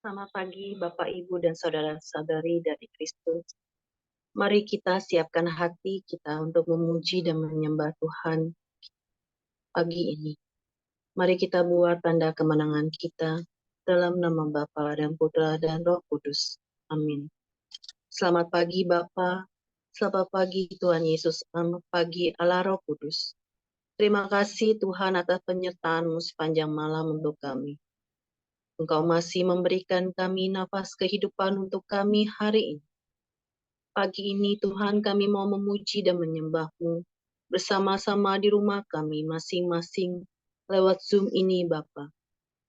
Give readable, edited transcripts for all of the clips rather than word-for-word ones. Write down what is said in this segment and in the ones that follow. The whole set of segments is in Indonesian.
Selamat pagi Bapak, Ibu, dan saudara-saudari dari Kristus. Mari kita siapkan hati kita untuk memuji dan menyembah Tuhan pagi ini. Mari kita buat tanda kemenangan kita dalam nama Bapa dan Putra dan Roh Kudus. Amin. Selamat pagi Bapa, selamat pagi Tuhan Yesus, selamat pagi Allah Roh Kudus. Terima kasih Tuhan atas penyertaan-Mu sepanjang malam untuk kami. Engkau masih memberikan kami nafas kehidupan untuk kami hari ini. Pagi ini Tuhan kami mau memuji dan menyembah-Mu bersama-sama di rumah kami masing-masing lewat Zoom ini Bapa.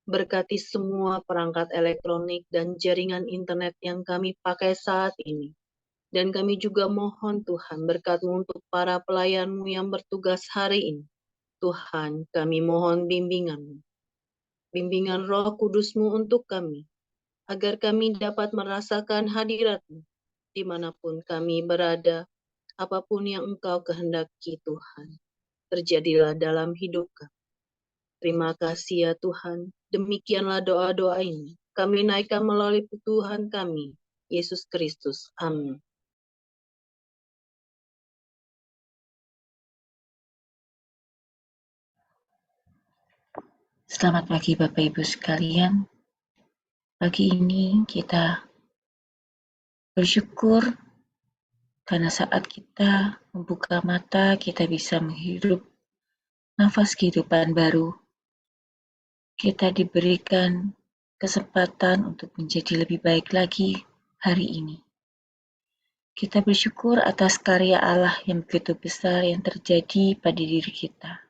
Berkati semua perangkat elektronik dan jaringan internet yang kami pakai saat ini. Dan kami juga mohon Tuhan berkat-Mu untuk para pelayan-Mu yang bertugas hari ini. Tuhan kami mohon bimbingan-Mu. Bimbingan Roh Kudus-Mu untuk kami, agar kami dapat merasakan hadirat-Mu dimanapun kami berada, apapun yang Engkau kehendaki Tuhan, terjadilah dalam hidup kami. Terima kasih ya Tuhan, demikianlah doa-doa ini. Kami naikkan melalui Tuhan kami, Yesus Kristus. Amin. Selamat pagi Bapak Ibu sekalian. Pagi ini kita bersyukur karena saat kita membuka mata kita bisa menghirup nafas kehidupan baru. Kita diberikan kesempatan untuk menjadi lebih baik lagi hari ini. Kita bersyukur atas karya Allah yang begitu besar yang terjadi pada diri kita.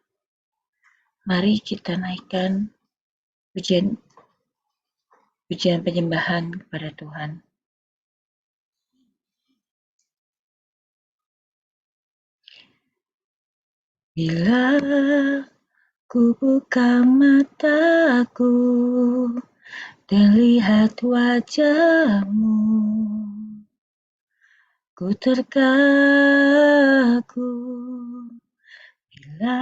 Mari kita naikkan pujian penyembahan kepada Tuhan. Bila ku buka mataku dan lihat wajah-Mu, ku terkagum. Bila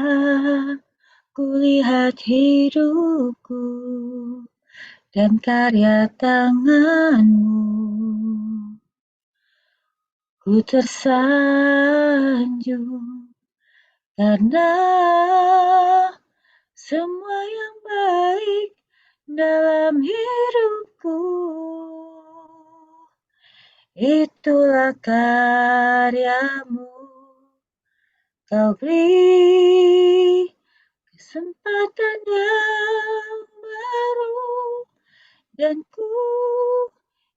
ku lihat hidupku dan karya tangan-Mu, ku tersanjung karena semua yang baik dalam hidupku itulah karya-Mu. Kau beri kesempatan yang baru dan ku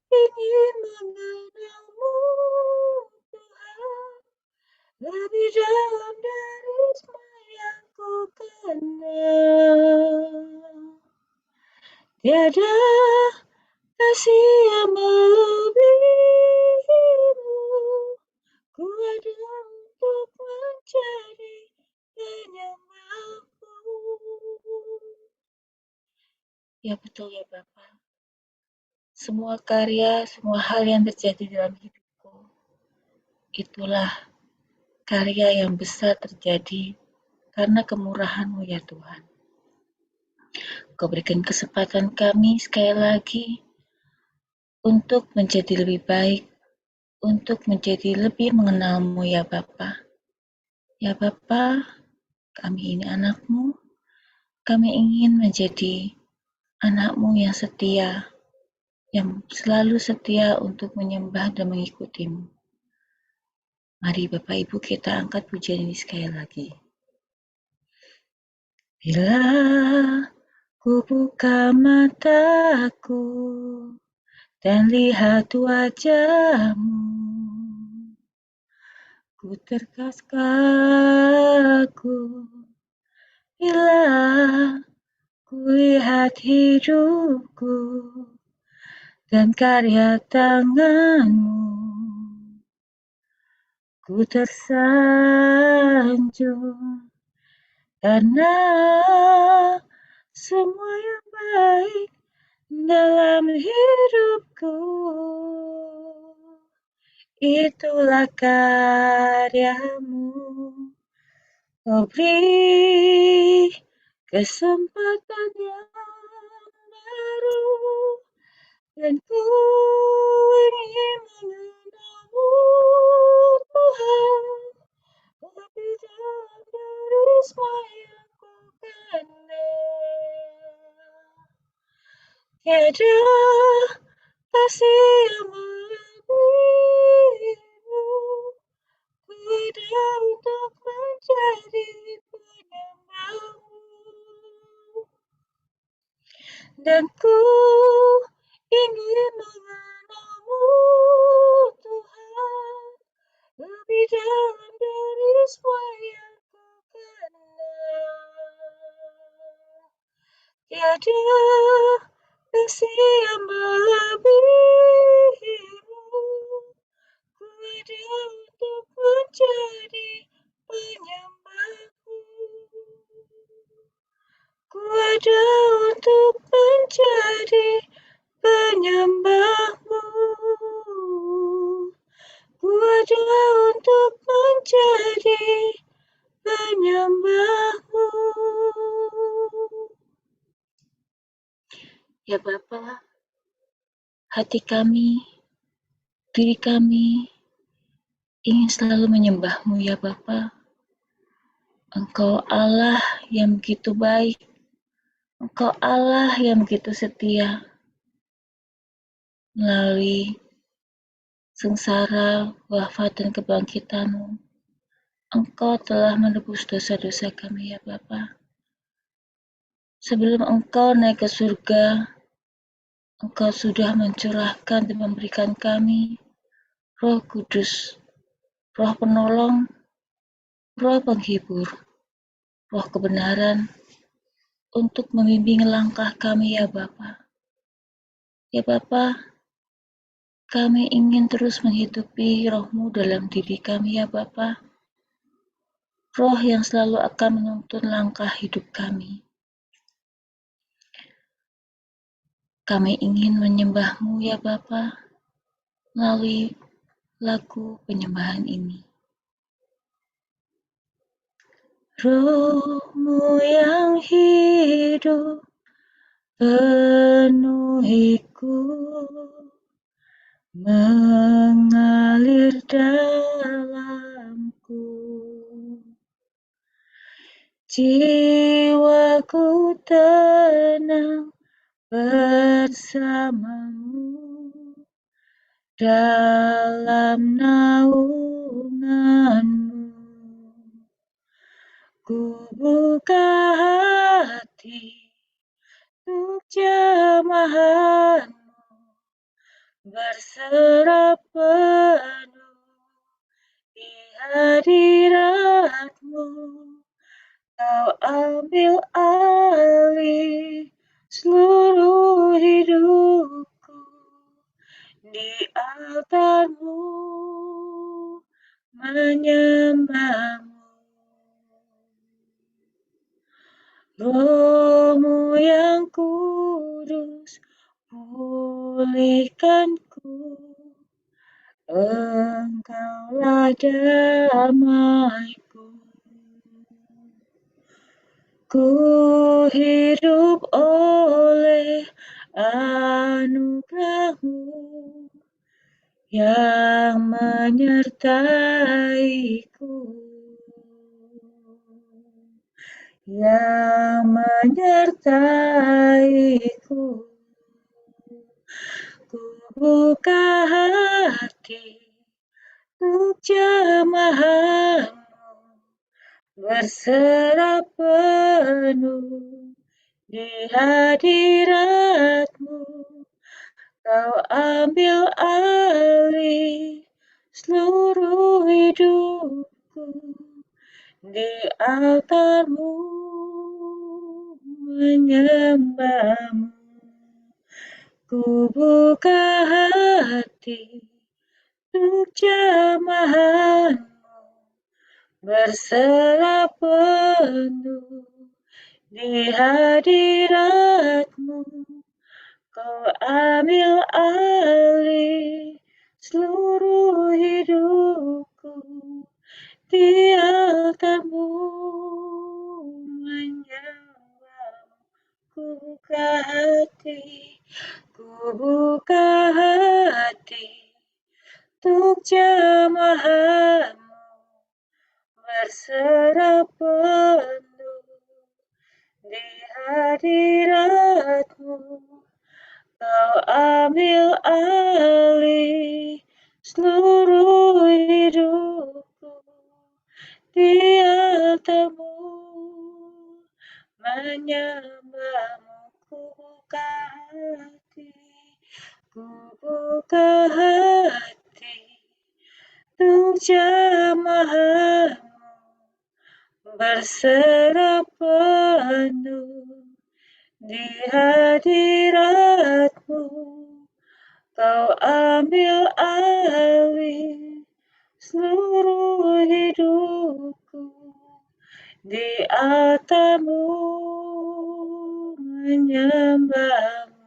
ingin mengenal-Mu Tuhan lebih dalam dari semua yang ku kenal. Tiada kasih yang melebihi-Mu, ku ada untuk menjadi penyembah-Mu. Ya betul ya Bapak. Semua karya, semua hal yang terjadi dalam hidupku, itulah karya yang besar terjadi karena kemurahan-Mu ya Tuhan. Kau berikan kesempatan kami sekali lagi untuk menjadi lebih baik, untuk menjadi lebih mengenal-Mu ya Bapa. Ya Bapa, kami ini anak-Mu, kami ingin menjadi anak-Mu yang setia, yang selalu setia untuk menyembah dan mengikuti-Mu. Mari Bapak Ibu kita angkat pujian ini sekali lagi. Bila ku buka mataku dan lihat wajah-Mu, ku terkagum. Bila ku lihat hidupku dan karya tangan-Mu, ku tersanjung karena semua yang baik dalam hidupku itulah karya-Mu. Kau beri kesempatan yang baru dan ku ingin mengenalmu Tuhan, lebih dalam dari semua yang ku kenal. Tiada kasih yang melebihimu, ku ada untuk menjadi penyembahmu, dan ku ingin mengenalmu Tuhan, lebih dalam dari semua yang ku kenal. Tiada kasih yang melebihimu, ku ada untuk menjadi penyembahmu, ku ada untuk menjadi penyembahmu, ku ada untuk menjadi penyembahmu. Ya Bapa, hati kami, diri kami ingin selalu menyembahmu ya Bapa. Engkau Allah yang begitu baik, Engkau Allah yang begitu setia. Melalui sengsara, wafat dan kebangkitan-Mu, Engkau telah menebus dosa-dosa kami ya Bapa. Sebelum Engkau naik ke surga, Engkau sudah mencurahkan dan memberikan kami Roh Kudus, Roh Penolong, Roh Penghibur, Roh Kebenaran, untuk membimbing langkah kami ya Bapa. Ya Bapa, kami ingin terus menghidupi Roh-Mu dalam diri kami ya Bapa. Roh yang selalu akan menuntun langkah hidup kami. Kami ingin menyembah-Mu ya Bapa melalui lagu penyembahan ini. Roh-Mu yang hidup penuhiku, mengalir dalamku. Jiwaku tenang bersamamu dalam naunganmu. Ku buka hati untuk jamahanmu, berserah penuh di hadiratmu. Kau ambil alih seluruh hidupku, di altar-Mu menyembah-Mu. Roh-Mu yang kudus, pulihkanku. Engkaulah damaiku. Ku hidup oleh anugerah-Mu yang menyertaiku, yang menyertaiku. Ku buka hati untuk jamahan-Mu, berserah penuh di hadirat-Mu. Kau ambil alih seluruh hidupku, di altar-Mu menyembah-Mu. Ku buka hati untuk jamahan-Mu, berserah penuh di hadirat-Mu. Kau ambil alih seluruh hidupku, di altar-Mu menyembah-Mu. Ku buka untuk jamaah-Mu berserah penuh di hadirat-Mu. Kau ambil alih seluruh hidupku, di altar-Mu menyembah-Mu. Ku buka hati, ku buka hati untuk jamaah-Mu berserah penuh di hadirat-Mu. Kau ambil alih seluruh hidupku, di altar-Mu menyembah-Mu.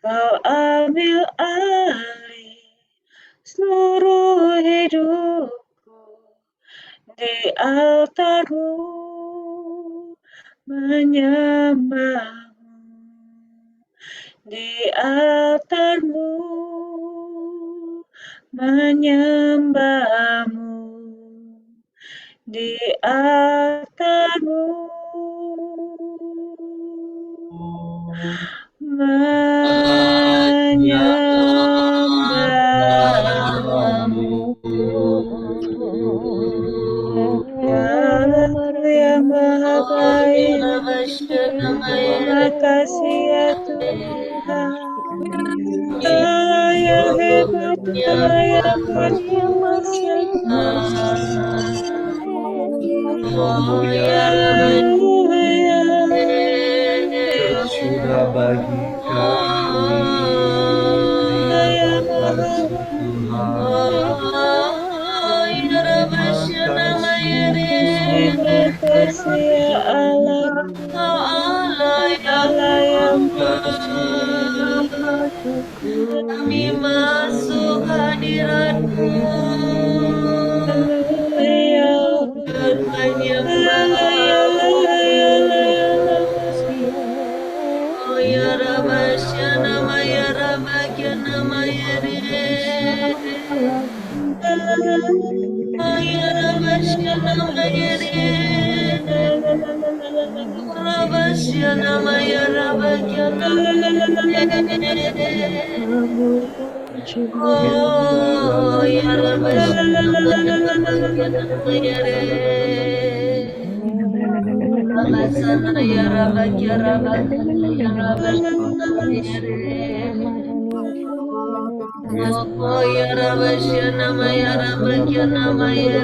Kau ambil alih seluruh hidupku, di altar-Mu menyembah-Mu. Di altar-Mu menyembah-Mu. Di altar-Mu menyembah-Mu. Ya Allah yang Maha Baik, terima kasih ya Tuhan. Allah yang hebat, Allah yang berkuasa. Haleluya. Sudah bagi kami. Terima kasih Tuhan. Terima kasih ya Allah, Allah yang baik. Kami masuk hadirat-Mu, Haleluya. Oh ya Rabasya nama ya Rabakya nama ya Oh ya Rabasya nama ya Rabasya nama ya Rabakya nama Oh ya Rabasya nama ya Rabakya nama ya Rabasana ya Rabakya Rabakya ya Rabasya Oh ya Rabasya nama ya Rabakya nama ya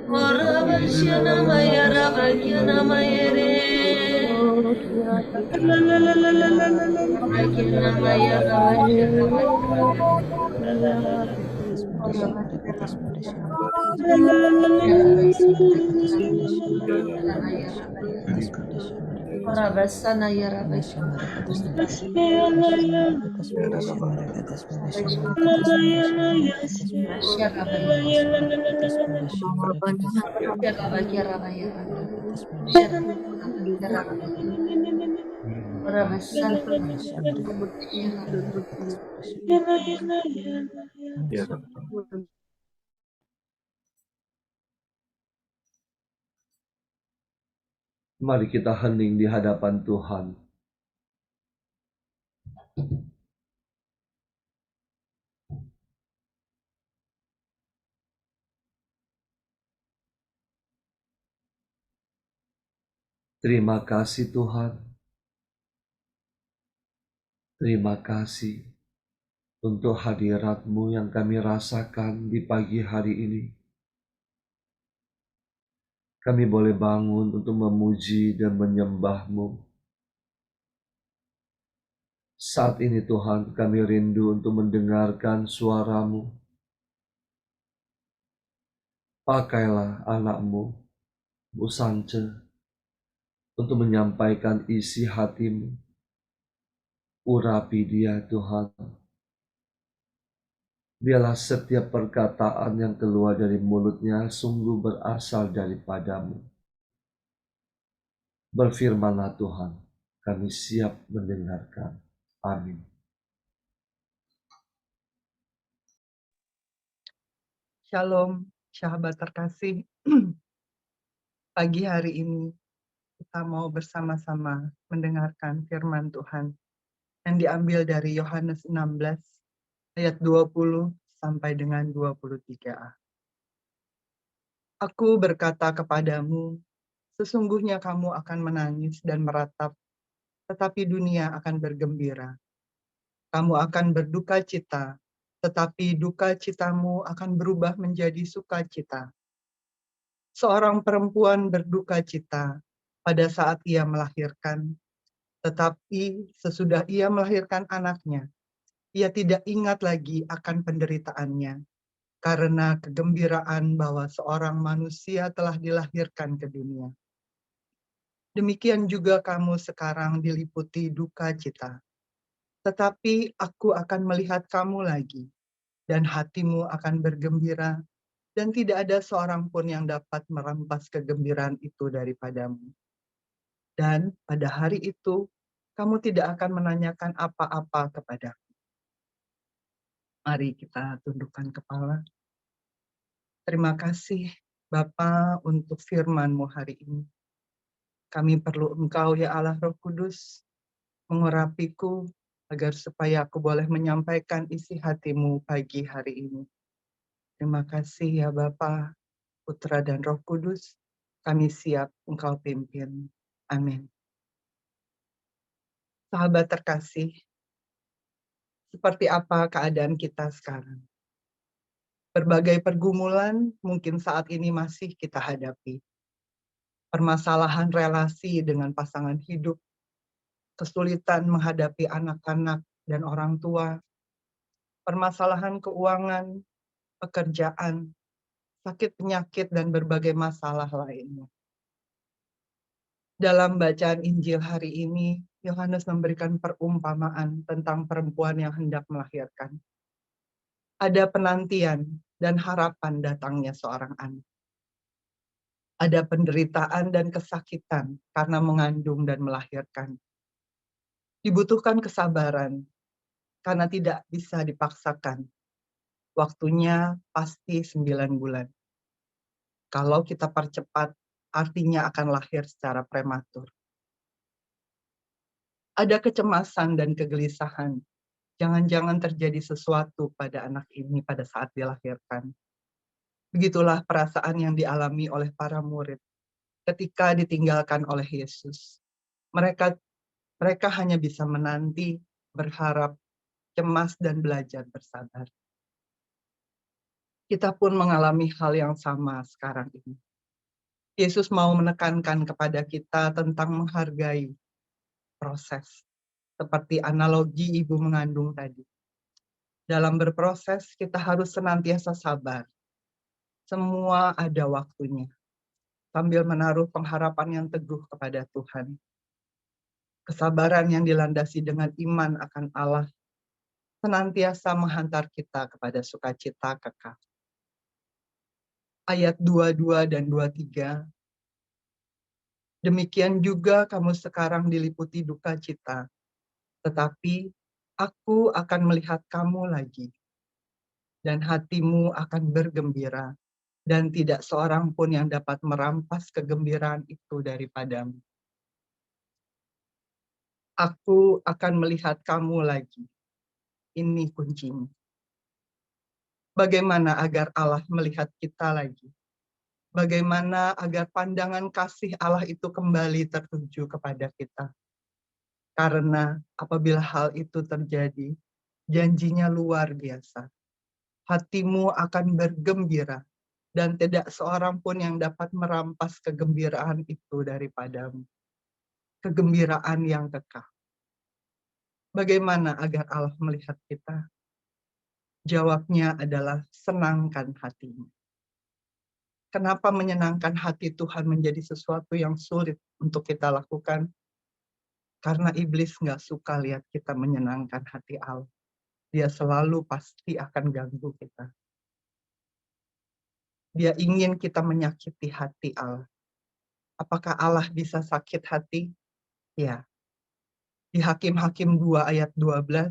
Oh Rabasya nama ya Rabakya nama ya Rabakya nama ya Rabasya Rabasana ya Rabakya Mari kita hening di hadapan Tuhan. Terima kasih Tuhan. Terima kasih untuk hadirat-Mu yang kami rasakan di pagi hari ini. Kami boleh bangun untuk memuji dan menyembah-Mu. Saat ini Tuhan, kami rindu untuk mendengarkan suara-Mu. Pakailah anak-Mu, Bu Sance, untuk menyampaikan isi hati-Mu. Urapi dia Tuhan. Biarlah setiap perkataan yang keluar dari mulutnya sungguh berasal daripada-Mu. Berfirmanlah Tuhan, kami siap mendengarkan. Amin. Shalom, sahabat terkasih. Pagi hari ini kita mau bersama-sama mendengarkan firman Tuhan yang diambil dari Yohanes 16 ayat 20 sampai dengan 23a. Aku berkata kepadamu, sesungguhnya kamu akan menangis dan meratap, tetapi dunia akan bergembira. Kamu akan berduka cita, tetapi duka citamu akan berubah menjadi sukacita. Seorang perempuan berduka cita pada saat ia melahirkan, tetapi sesudah ia melahirkan anaknya, ia tidak ingat lagi akan penderitaannya, karena kegembiraan bahwa seorang manusia telah dilahirkan ke dunia. Demikian juga kamu sekarang diliputi duka cita. Tetapi aku akan melihat kamu lagi, dan hatimu akan bergembira, dan tidak ada seorang pun yang dapat merampas kegembiraan itu daripadamu. Dan pada hari itu, kamu tidak akan menanyakan apa-apa kepadaku. Mari kita tundukkan kepala. Terima kasih Bapa untuk firman-Mu hari ini. Kami perlu Engkau ya Allah Roh Kudus, mengurapiku agar supaya aku boleh menyampaikan isi hati-Mu pagi hari ini. Terima kasih ya Bapa, Putra dan Roh Kudus. Kami siap Engkau pimpin. Amin. Sahabat terkasih, seperti apa keadaan kita sekarang? Berbagai pergumulan mungkin saat ini masih kita hadapi. Permasalahan relasi dengan pasangan hidup, kesulitan menghadapi anak-anak dan orang tua, permasalahan keuangan, pekerjaan, sakit penyakit, dan berbagai masalah lainnya. Dalam bacaan Injil hari ini, Yohanes memberikan perumpamaan tentang perempuan yang hendak melahirkan. Ada penantian dan harapan datangnya seorang anak. Ada penderitaan dan kesakitan karena mengandung dan melahirkan. Dibutuhkan kesabaran karena tidak bisa dipaksakan. Waktunya pasti 9 bulan. Kalau kita percepat, artinya akan lahir secara prematur. Ada kecemasan dan kegelisahan. Jangan-jangan terjadi sesuatu pada anak ini pada saat dilahirkan. Begitulah perasaan yang dialami oleh para murid ketika ditinggalkan oleh Yesus. Mereka hanya bisa menanti, berharap, cemas, dan belajar bersabar. Kita pun mengalami hal yang sama sekarang ini. Yesus mau menekankan kepada kita tentang menghargai proses, seperti analogi ibu mengandung tadi. Dalam berproses, kita harus senantiasa sabar. Semua ada waktunya, sambil menaruh pengharapan yang teguh kepada Tuhan. Kesabaran yang dilandasi dengan iman akan Allah senantiasa menghantar kita kepada sukacita kekal. Ayat 22 dan 23, demikian juga kamu sekarang diliputi duka cita, tetapi aku akan melihat kamu lagi, dan hatimu akan bergembira, dan tidak seorang pun yang dapat merampas kegembiraan itu daripadamu. Aku akan melihat kamu lagi. Ini kuncinya. Bagaimana agar Allah melihat kita lagi? Bagaimana agar pandangan kasih Allah itu kembali tertuju kepada kita? Karena apabila hal itu terjadi, janjinya luar biasa. Hatimu akan bergembira, dan tidak seorang pun yang dapat merampas kegembiraan itu daripadamu. Kegembiraan yang kekal. Bagaimana agar Allah melihat kita? Jawabnya adalah senangkan hatimu. Kenapa menyenangkan hati Tuhan menjadi sesuatu yang sulit untuk kita lakukan? Karena iblis nggak suka lihat kita menyenangkan hati Allah. Dia selalu pasti akan ganggu kita. Dia ingin kita menyakiti hati Allah. Apakah Allah bisa sakit hati? Ya. Di Hakim-Hakim 2 ayat 12,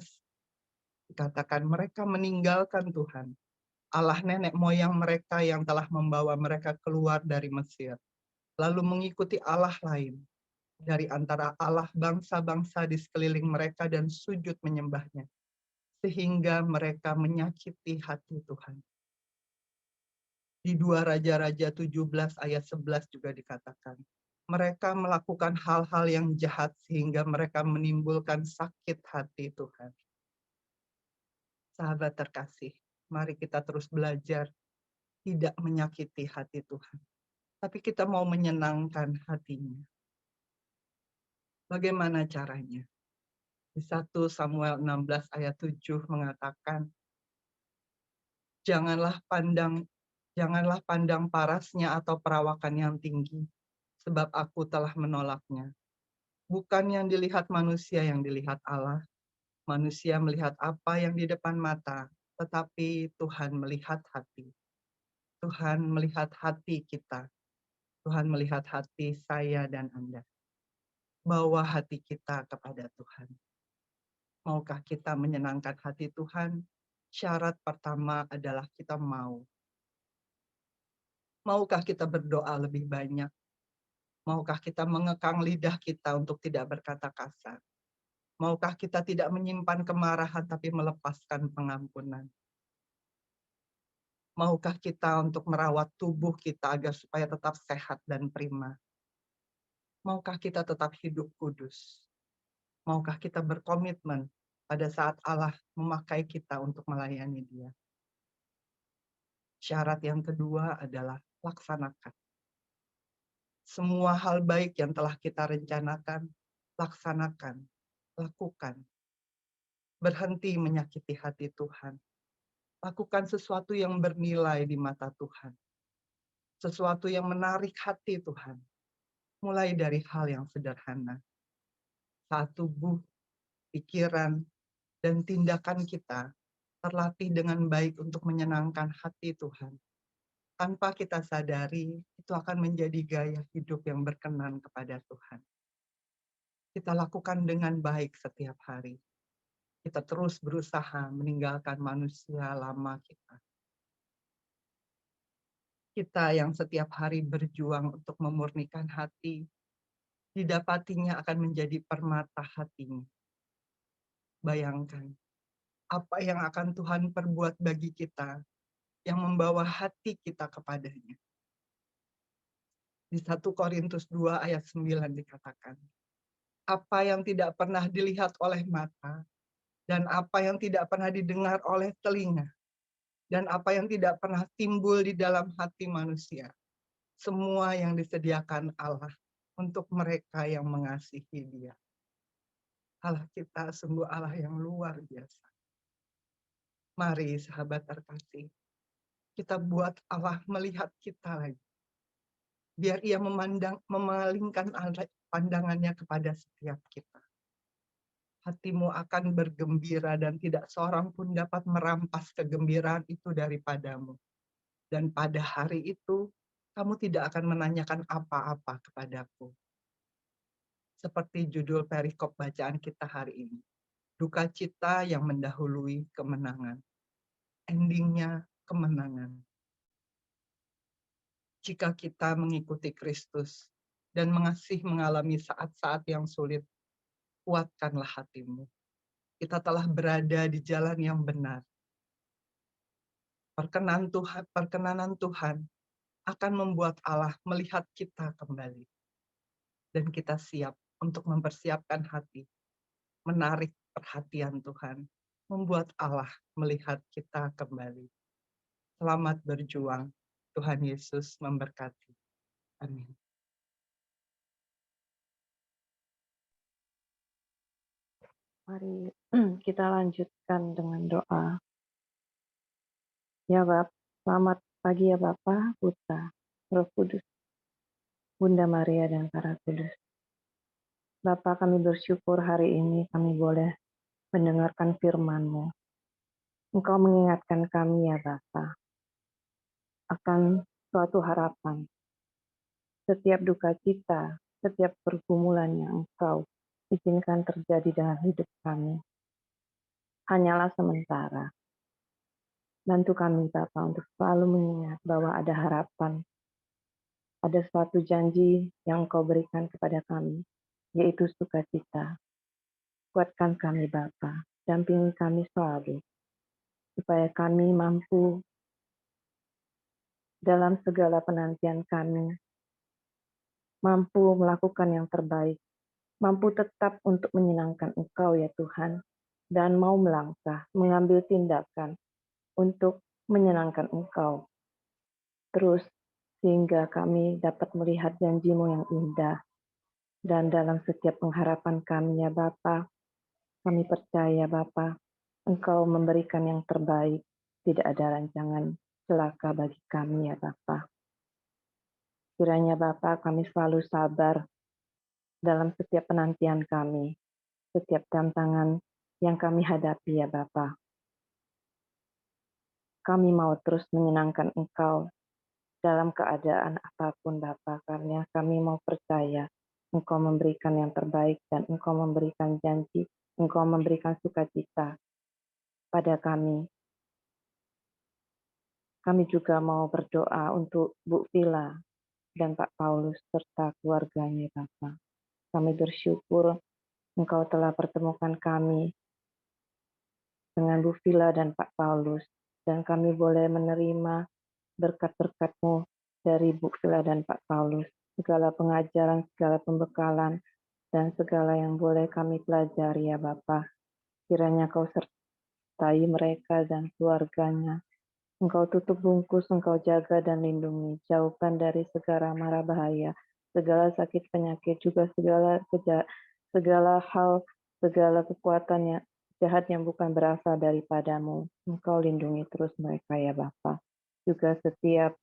dikatakan mereka meninggalkan Tuhan. Allah nenek moyang mereka yang telah membawa mereka keluar dari Mesir, lalu mengikuti Allah lain dari antara Allah bangsa-bangsa di sekeliling mereka dan sujud menyembahnya, sehingga mereka menyakiti hati Tuhan. Di 2 Raja-Raja 17 ayat 11 juga dikatakan, mereka melakukan hal-hal yang jahat sehingga mereka menimbulkan sakit hati Tuhan. Sahabat terkasih, mari kita terus belajar tidak menyakiti hati Tuhan, tapi kita mau menyenangkan hatinya. Bagaimana caranya? Di 1 Samuel 16 ayat 7 mengatakan, Janganlah pandang parasnya atau perawakan yang tinggi, sebab aku telah menolaknya. Bukan yang dilihat manusia yang dilihat Allah. Manusia melihat apa yang di depan mata, tetapi Tuhan melihat hati. Tuhan melihat hati kita. Tuhan melihat hati saya dan Anda. Bawa hati kita kepada Tuhan. Maukah kita menyenangkan hati Tuhan? Syarat pertama adalah kita mau. Maukah kita berdoa lebih banyak? Maukah kita mengekang lidah kita untuk tidak berkata kasar? Maukah kita tidak menyimpan kemarahan tapi melepaskan pengampunan? Maukah kita untuk merawat tubuh kita agar supaya tetap sehat dan prima? Maukah kita tetap hidup kudus? Maukah kita berkomitmen pada saat Allah memakai kita untuk melayani Dia? Syarat yang kedua adalah laksanakan. Semua hal baik yang telah kita rencanakan, laksanakan, lakukan. Berhenti menyakiti hati Tuhan. Lakukan sesuatu yang bernilai di mata Tuhan. Sesuatu yang menarik hati Tuhan. Mulai dari hal yang sederhana. Saat tubuh, pikiran, dan tindakan kita terlatih dengan baik untuk menyenangkan hati Tuhan. Tanpa kita sadari, itu akan menjadi gaya hidup yang berkenan kepada Tuhan. Kita lakukan dengan baik setiap hari. Kita terus berusaha meninggalkan manusia lama kita. Kita yang setiap hari berjuang untuk memurnikan hati, didapatinya akan menjadi permata hatinya. Bayangkan, apa yang akan Tuhan perbuat bagi kita, yang membawa hati kita kepadanya. Di 1 Korintus 2 ayat 9 dikatakan, apa yang tidak pernah dilihat oleh mata, dan apa yang tidak pernah didengar oleh telinga, dan apa yang tidak pernah timbul di dalam hati manusia, semua yang disediakan Allah untuk mereka yang mengasihi Dia. Allah kita sungguh Allah yang luar biasa. Mari sahabat terkasih, kita buat Allah melihat kita lagi. Biar Ia memalingkan pandangannya kepada setiap kita. Hatimu akan bergembira dan tidak seorang pun dapat merampas kegembiraan itu daripadamu. Dan pada hari itu, kamu tidak akan menanyakan apa-apa kepadaku. Seperti judul perikop bacaan kita hari ini. Duka cita yang mendahului kemenangan. Endingnya kemenangan. Jika kita mengikuti Kristus dan mengalami saat-saat yang sulit, kuatkanlah hatimu. Kita telah berada di jalan yang benar. Perkenanan Tuhan akan membuat Allah melihat kita kembali. Dan kita siap untuk mempersiapkan hati, menarik perhatian Tuhan, membuat Allah melihat kita kembali. Selamat berjuang. Tuhan Yesus memberkati. Amin. Mari kita lanjutkan dengan doa. Ya Bapa, selamat pagi ya Bapa, Putra, Roh Kudus, Bunda Maria dan para kudus. Bapa, kami bersyukur hari ini kami boleh mendengarkan firman-Mu. Engkau mengingatkan kami ya Bapa akan suatu harapan. Setiap duka cita, setiap pergumulan yang Engkau izinkan terjadi dalam hidup kami hanyalah sementara. Bantu kami Bapa untuk selalu mengingat bahwa ada harapan, ada suatu janji yang Engkau berikan kepada kami, yaitu sukacita. Kuatkan kami Bapa, dampingi kami selalu, supaya kami mampu dalam segala penantian kami, mampu melakukan yang terbaik, mampu tetap untuk menyenangkan Engkau ya Tuhan, dan mau melangkah, mengambil tindakan untuk menyenangkan Engkau. Terus, sehingga kami dapat melihat janji-Mu yang indah. Dan dalam setiap pengharapan kami ya Bapa, kami percaya Bapa, Engkau memberikan yang terbaik. Tidak ada rancangan celaka bagi kami ya Bapa. Kiranya Bapa kami selalu sabar dalam setiap penantian kami, setiap tantangan yang kami hadapi ya Bapa. Kami mau terus menyenangkan Engkau dalam keadaan apapun Bapa, karena kami mau percaya Engkau memberikan yang terbaik dan Engkau memberikan janji, Engkau memberikan sukacita pada kami. Kami juga mau berdoa untuk Bu Vila dan Pak Paulus serta keluarganya Bapa. Kami bersyukur Engkau telah pertemukan kami dengan Bu Vila dan Pak Paulus, dan kami boleh menerima berkat-berkat-Mu dari Bu Vila dan Pak Paulus, segala pengajaran, segala pembekalan, dan segala yang boleh kami pelajari ya Bapa. Kiranya Kau sertai mereka dan keluarganya. Engkau tutup bungkus, Engkau jaga dan lindungi, jauhkan dari segala mara bahaya, segala sakit penyakit, juga segala hal, segala kekuatan yang jahat yang bukan berasal daripadamu. Engkau lindungi terus mereka ya Bapa. Juga setiap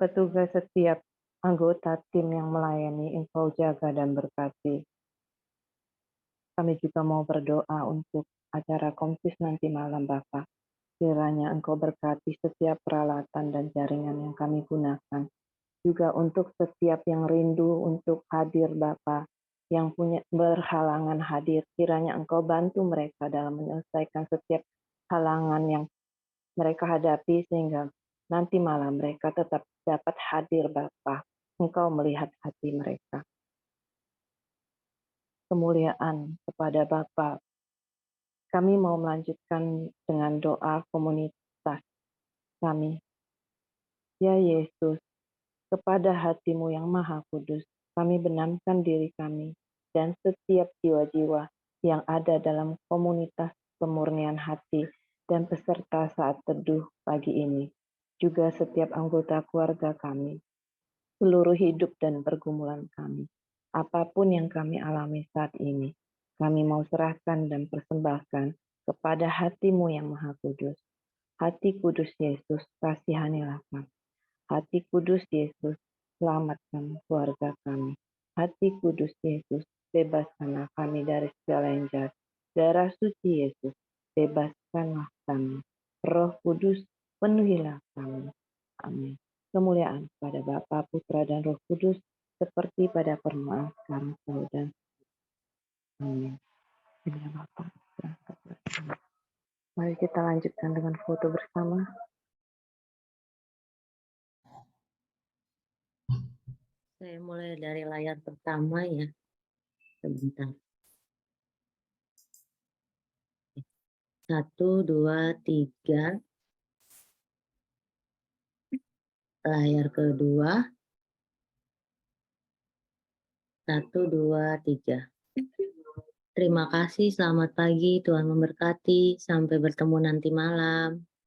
petugas, setiap anggota tim yang melayani, Engkau jaga dan berkati. Kami juga mau berdoa untuk acara konsis nanti malam Bapa. Kiranya Engkau berkati setiap peralatan dan jaringan yang kami gunakan. Juga untuk setiap yang rindu untuk hadir Bapa, yang punya berhalangan hadir. Kiranya Engkau bantu mereka dalam menyelesaikan setiap halangan yang mereka hadapi, sehingga nanti malam mereka tetap dapat hadir Bapa. Engkau melihat hati mereka. Kemuliaan kepada Bapa. Kami mau melanjutkan dengan doa komunitas kami. Ya Yesus, kepada hati-Mu yang maha kudus, kami benamkan diri kami dan setiap jiwa-jiwa yang ada dalam komunitas pemurnian hati dan peserta saat teduh pagi ini. Juga setiap anggota keluarga kami, seluruh hidup dan pergumulan kami. Apapun yang kami alami saat ini, kami mau serahkan dan persembahkan kepada hati-Mu yang maha kudus. Hati kudus Yesus, kasihanilah kami. Hati kudus Yesus, selamatkan keluarga kami. Hati kudus Yesus, bebaskanlah kami dari segala yang jahat. Darah suci Yesus, bebaskanlah kami. Roh Kudus, penuhilah kami. Amin. Kemuliaan pada Bapa, Putra, dan Roh Kudus, seperti pada permulaan, sekarang, selalu, dan amin. Demi Bapa, berangkat bersama. Mari kita lanjutkan dengan foto bersama. Saya mulai dari layar pertama ya. Sebentar. 1, 2, 3. Layar kedua. 1, 2, 3. Terima kasih, selamat pagi, Tuhan memberkati. Sampai bertemu nanti malam.